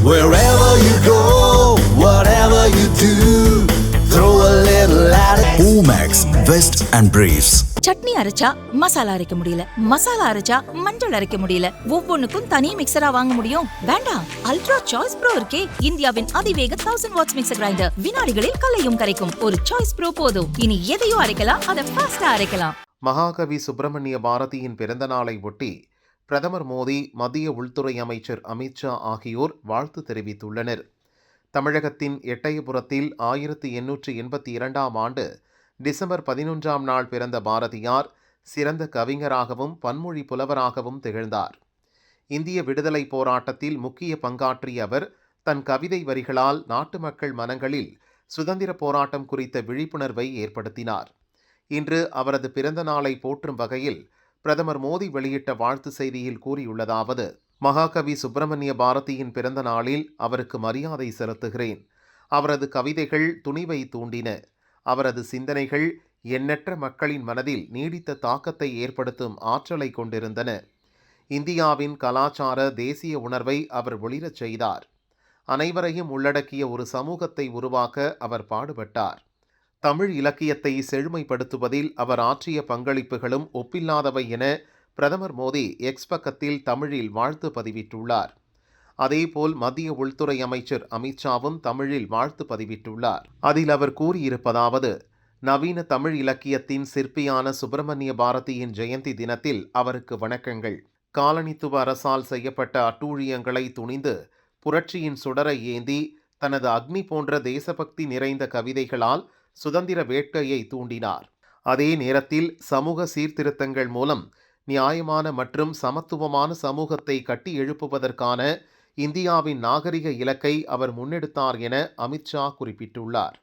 Wherever you go, whatever you do, throw a little at it. Omax, Vest and Briefs. Chutney அரைச்சா மசாலா அரைக்க முடியல, மசாலா அரைச்சா மஞ்சள் அரைக்க முடியல, ஒவ்வொன்னுக்கும் தனி மிக்சரா வாங்க முடியும்? வேண்டாம், அல்ட்ரா சாய்ஸ் ப்ரோ இருக்கே, இந்தியாவின் அதிவேக 1000 வாட்ஸ் மிக்சர் கிரைண்டர், வினாடிகளில் கல்லையும் கரைக்கும் ஒரு சாய்ஸ் ப்ரோ போதும். இனி எதையும் அரைக்கலாம், அதை ஃபாஸ்டா அரைக்கலாம். மகாகவி சுப்பிரமணிய பாரதியின் பிறந்த நாளை ஒட்டி பிரதமர் மோடி, மத்திய உள்துறை அமைச்சர் அமித்ஷா ஆகியோர் வாழ்த்து தெரிவித்துள்ளனர். தமிழகத்தின் எட்டயபுரத்தில் 1882ஆம் ஆண்டு டிசம்பர் 11ஆம் நாள் பிறந்த பாரதியார் சிறந்த கவிஞராகவும் பன்மொழி புலவராகவும் திகழ்ந்தார். இந்திய விடுதலை போராட்டத்தில் முக்கிய பங்காற்றிய அவர் தன் கவிதை வரிகளால் நாட்டு மக்கள் மனங்களில் சுதந்திர போராட்டம் குறித்த விழிப்புணர்வை ஏற்படுத்தினார். இன்று அவரது பிறந்த நாளை போற்றும் வகையில் பிரதமர் மோடி வெளியிட்ட வாழ்த்து செய்தியில் கூறியுள்ளதாவது: மகாகவி சுப்பிரமணிய பாரதியின் பிறந்த நாளில் அவருக்கு மரியாதை செலுத்துகிறேன். அவரது கவிதைகள் துணிவை தூண்டின. அவரது சிந்தனைகள் எண்ணற்ற மக்களின் மனதில் நீடித்த தாக்கத்தை ஏற்படுத்தும் ஆற்றலை கொண்டிருந்தன. இந்தியாவின் கலாச்சார தேசிய உணர்வை அவர் ஒளிரச் செய்தார். அனைவரையும் உள்ளடக்கிய ஒரு சமூகத்தை உருவாக்க அவர் பாடுபட்டார். தமிழ் இலக்கியத்தை செழுமைப்படுத்துவதில் அவர் ஆற்றிய பங்களிப்புகளும் ஒப்பில்லாதவை என பிரதமர் மோடி எக்ஸ் பக்கத்தில் தமிழில் வாழ்த்து பதிவிட்டுள்ளார். அதேபோல் மத்திய உள்துறை அமைச்சர் அமித்ஷாவும் தமிழில் வாழ்த்து பதிவிட்டுள்ளார். அதில் அவர் கூறியிருப்பதாவது: நவீன தமிழ் இலக்கியத்தின் சிற்பியான சுப்பிரமணிய பாரதியின் ஜெயந்தி தினத்தில் அவருக்கு வணக்கங்கள். காலனித்துவ அரசால் செய்யப்பட்ட அட்டூழியங்களை துணிந்து புரட்சியின் சுடரை ஏந்தி தனது அக்னி போன்ற தேசபக்தி நிறைந்த கவிதைகளால் சுதந்திர வேட்கையை தூண்டினார். அதே நேரத்தில் சமூக சீர்திருத்தங்கள் மூலம் நியாயமான மற்றும் சமத்துவமான சமூகத்தை கட்டி எழுப்புவதற்கான இந்தியாவின் நாகரிக இலக்கை அவர் முன்னெடுத்தார் என அமித்ஷா குறிப்பிட்டுள்ளார்.